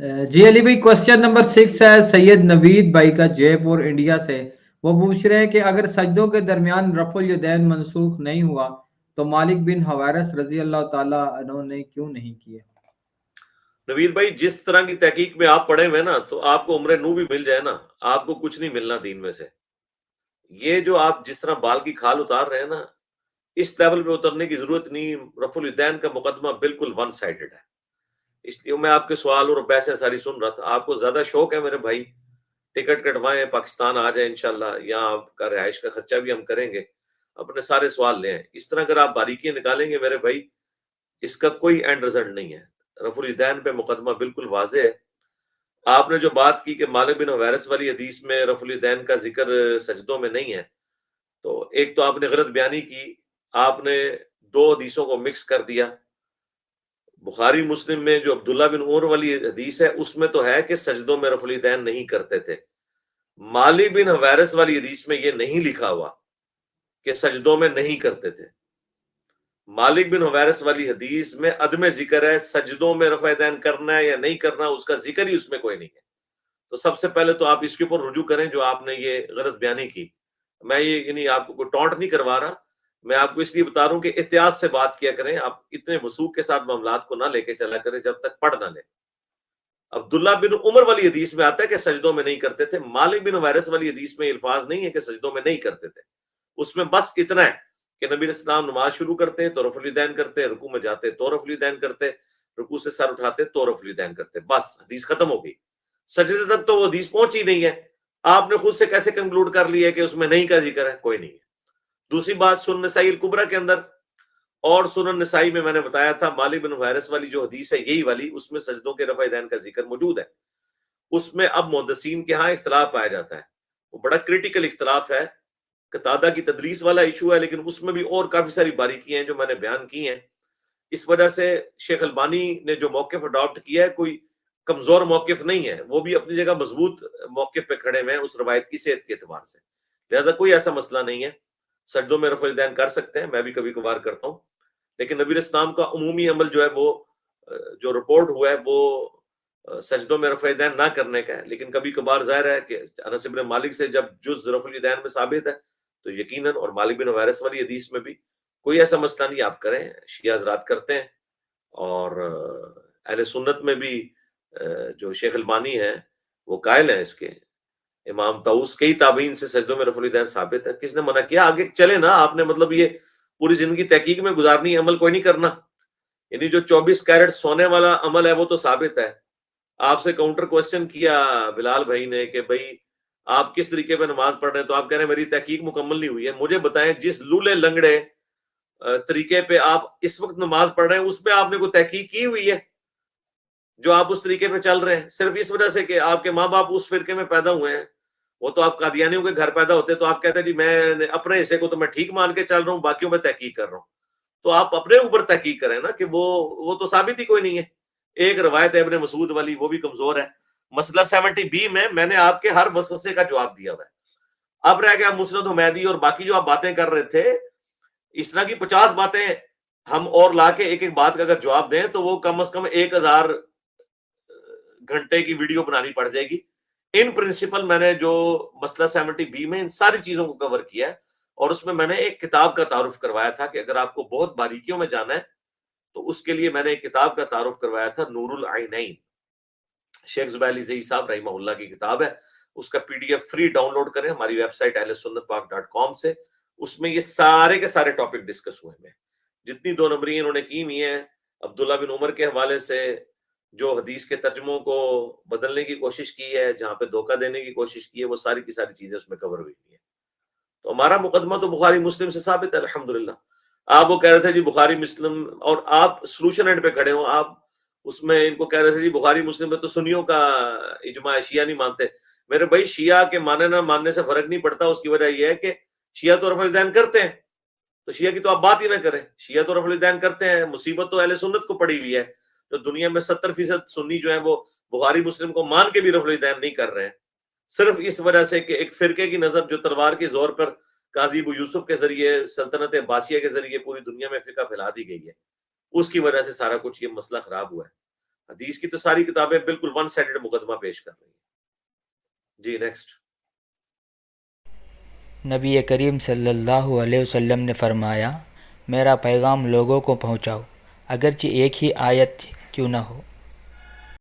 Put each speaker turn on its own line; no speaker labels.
جی علی بھائی، question number 6 ہے سید نوید بھائی کا، جے پور انڈیا سے۔ وہ پوچھ رہے ہیں کہ اگر سجدوں کے درمیان رفع الیدین منسوخ نہیں ہوا تو مالک بن حویرث رضی اللہ تعالیٰ عنہ نے کیوں نہیں کیے؟
نوید بھائی، جس طرح کی تحقیق میں آپ پڑھے ہوئے نا، تو آپ کو عمر نو بھی مل جائے نا، آپ کو کچھ نہیں ملنا دین میں سے۔ یہ جو آپ جس طرح بال کی کھال اتار رہے ہیں نا، اس لیول پہ اترنے کی ضرورت نہیں۔ رفع الیدین کا مقدمہ بالکل ون سائیڈڈ ہے۔ اس لیے میں آپ کے سوال اور بحثیں ساری سن رہا تھا۔ آپ کو زیادہ شوق ہے میرے بھائی، ٹکٹ کٹوائیں، پاکستان آ جائیں انشاءاللہ، یہاں آپ کا رہائش کا خرچہ بھی ہم کریں گے، اپنے سارے سوال لیں۔ اس طرح اگر آپ باریکیاں نکالیں گے میرے بھائی، اس کا کوئی اینڈ رزلٹ نہیں ہے۔ رفع الیدین پہ مقدمہ بالکل واضح ہے۔ آپ نے جو بات کی کہ مالک بن حویرث والی حدیث میں رفع الیدین کا ذکر سجدوں میں نہیں ہے، تو ایک تو آپ نے غلط بیانی کی، آپ نے دو حدیثوں کو مکس کر دیا۔ بخاری مسلم میں جو عبداللہ بن عمر والی حدیث ہے، اس میں تو ہے کہ سجدوں میں رفع الیدین نہیں کرتے تھے۔ مالک بن حویرث والی حدیث میں یہ نہیں لکھا ہوا کہ سجدوں میں نہیں کرتے تھے۔ مالک بن حویرث والی حدیث میں عدم ذکر ہے، سجدوں میں رفع الیدین کرنا ہے یا نہیں کرنا، اس کا ذکر ہی اس میں کوئی نہیں ہے۔ تو سب سے پہلے تو آپ اس کے اوپر رجوع کریں جو آپ نے یہ غلط بیانی کی۔ میں یہ یعنی آپ کو کوئی ٹونٹ نہیں کروا رہا، میں آپ کو اس لیے بتا رہا ہوں کہ احتیاط سے بات کیا کریں، آپ اتنے وثوق کے ساتھ معاملات کو نہ لے کے چلا کریں جب تک پڑھ نہ لیں۔ عبداللہ بن عمر والی حدیث میں آتا ہے کہ سجدوں میں نہیں کرتے تھے، مالک بن حویرث والی حدیث میں الفاظ نہیں ہے کہ سجدوں میں نہیں کرتے تھے۔ اس میں بس اتنا ہے کہ نبی علیہ السلام نماز شروع کرتے تو رفع الیدین کرتے، رکوع میں جاتے تو رفع الیدین کرتے، رکوع سے سر اٹھاتے تو رفع الیدین کرتے، بس حدیث ختم ہو گئی۔ سجدے تک تو وہ حدیث پہنچی نہیں ہے، آپ نے خود سے کیسے کنکلوڈ کر لیا کہ اس میں نہیں کا ذکر ہے؟ کوئی نہیں ہے۔ دوسری بات، سنن نسائی الکبریٰ کے اندر اور سنن نسائی میں نے بتایا تھا مالک بن حویرث والی جو حدیث ہے یہی والی، اس میں سجدوں کے رفع الیدین کا ذکر موجود ہے۔ اس میں اب محدثین کے ہاں اختلاف پایا جاتا ہے، وہ بڑا کریٹیکل اختلاف ہے، قتادہ کی تدریس والا ایشو ہے، لیکن اس میں بھی اور کافی ساری باریکیاں ہیں جو میں نے بیان کی ہیں۔ اس وجہ سے شیخ البانی نے جو موقف اڈاپٹ کیا ہے کوئی کمزور موقف نہیں ہے، وہ بھی اپنی جگہ مضبوط موقف پہ کھڑے ہوئے ہیں اس روایت کی صحت کے اعتبار سے، لہذا کوئی ایسا مسئلہ نہیں ہے۔ سجدوں میں رفع الیدین کر سکتے ہیں، میں بھی کبھی کبھار کرتا ہوں، لیکن نبی علیہ السلام کا عمومی عمل جو ہے وہ جو رپورٹ ہوا ہے وہ سجدوں میں رفع الیدین نہ کرنے کا ہے۔ لیکن کبھی کبھار ظاہر ہے کہ انس بن مالک سے جب جز رفع الیدین میں ثابت ہے تو یقیناً، اور مالک بن حویرث والی حدیث میں بھی کوئی ایسا مسئلہ نہیں، آپ کریں، شیعہ حضرات کرتے ہیں، اور اہل سنت میں بھی جو شیخ البانی ہے وہ قائل ہیں اس کے، امام طاؤس کئی تابعین سے سجدوں میں رفع الیدین ثابت ہے۔ کس نے منع کیا؟ آگے چلے نا، آپ نے مطلب یہ پوری زندگی تحقیق میں گزارنی، عمل کوئی نہیں کرنا۔ یعنی جو 24 کیرٹ سونے والا عمل ہے وہ تو ثابت ہے۔ آپ سے کاؤنٹر کوسچن کیا بلال بھائی نے کہ بھائی آپ کس طریقے پہ نماز پڑھ رہے ہیں، تو آپ کہہ رہے ہیں میری تحقیق مکمل نہیں ہوئی ہے۔ مجھے بتائیں جس لولے لنگڑے طریقے پہ آپ اس وقت نماز پڑھ رہے ہیں، اس پہ آپ نے کوئی تحقیق کی ہوئی ہے جو آپ اس طریقے پہ چل رہے ہیں؟ صرف اس وجہ سے کہ آپ کے ماں باپ اس فرقے میں پیدا ہوئے ہیں، وہ تو آپ قادیانیوں کے گھر پیدا ہوتے تو آپ کہتے ہیں جی میں اپنے حصے کو تو میں ٹھیک مان کے چل رہا ہوں، باقیوں پہ تحقیق کر رہا ہوں۔ تو آپ اپنے اوپر تحقیق کریں نا کہ وہ تو ثابت ہی کوئی نہیں ہے۔ ایک روایت ہے ابن مسعود والی، وہ بھی کمزور ہے۔ مسئلہ 70B میں نے آپ کے ہر وسوسے کا جواب دیا ہوا ہے۔ اب رہ گیا مسند حمیدی اور باقی جو آپ باتیں کر رہے تھے، اس طرح کی 50 باتیں ہم اور لا کے ایک ایک بات کا اگر جواب دیں تو وہ کم از کم 1000 گھنٹے کی ویڈیو بنانی پڑ جائے گی۔ ان پرنسپل میں نے جو مسئلہ 70B میں ان ساری چیزوں کو کور کیا ہے، اور اس میں نے ایک کتاب کا تعارف کروایا تھا کہ اگر آپ کو بہت باریکیوں میں جانا ہے تو اس کے لیے میں نے ایک کتاب کا تعارف کروایا تھا، نور العینین، شیخ زبیر علی زئی صاحب رحمہ اللہ کی کتاب ہے۔ اس کا PDF فری ڈاؤن لوڈ کریں ہماری ویب سائٹ ahlsunnatpak.com سے۔ اس میں یہ سارے کے سارے ٹاپک ڈسکس ہوئے ہیں، جتنی 2 نمبری انہوں نے کی ہوئی ہیں عبداللہ بن عمر کے حوالے سے، جو حدیث کے ترجموں کو بدلنے کی کوشش کی ہے، جہاں پہ دھوکہ دینے کی کوشش کی ہے، وہ ساری کی ساری چیزیں اس میں کور ہوئی ہیں۔ تو ہمارا مقدمہ تو بخاری مسلم سے ثابت ہے الحمدللہ۔ آپ وہ کہہ رہے تھے جی بخاری مسلم، اور آپ سلوشن اینڈ پہ کھڑے ہوں، آپ اس میں ان کو کہہ رہے تھے جی بخاری مسلم میں تو سنیوں کا اجماع ہے، شیعہ نہیں مانتے۔ میرے بھائی شیعہ کے ماننے نہ ماننے سے فرق نہیں پڑتا، اس کی وجہ یہ ہے کہ شیعہ تو رفع الیدین کرتے ہیں، تو شیعہ کی تو آپ بات ہی نہ کریں، شیعہ تو رفع الیدین کرتے ہیں۔ مصیبت تو اہل سنت کو پڑی ہوئی ہے، جو دنیا میں 70% سنی جو ہیں وہ بخاری مسلم کو مان کے بھی رفع الیدین نہیں کر رہے ہیں، صرف اس وجہ سے کہ ایک فرقے کی نظر جو تلوار کے زور پر قاضی ابو یوسف کے ذریعے سلطنت عباسیہ کے ذریعے پوری دنیا میں فقہ پھیلا دی گئی ہے، اس کی وجہ سے سارا کچھ یہ مسئلہ خراب ہوا ہے۔ حدیث کی تو ساری کتابیں بالکل ون سائڈڈ مقدمہ پیش کر رہی ہیں. جی نیکسٹ.
نبی کریم صلی اللہ علیہ وسلم نے فرمایا، میرا پیغام لوگوں کو پہنچاؤ، اگرچہ ایک ہی آیت کیوں نہ ہو.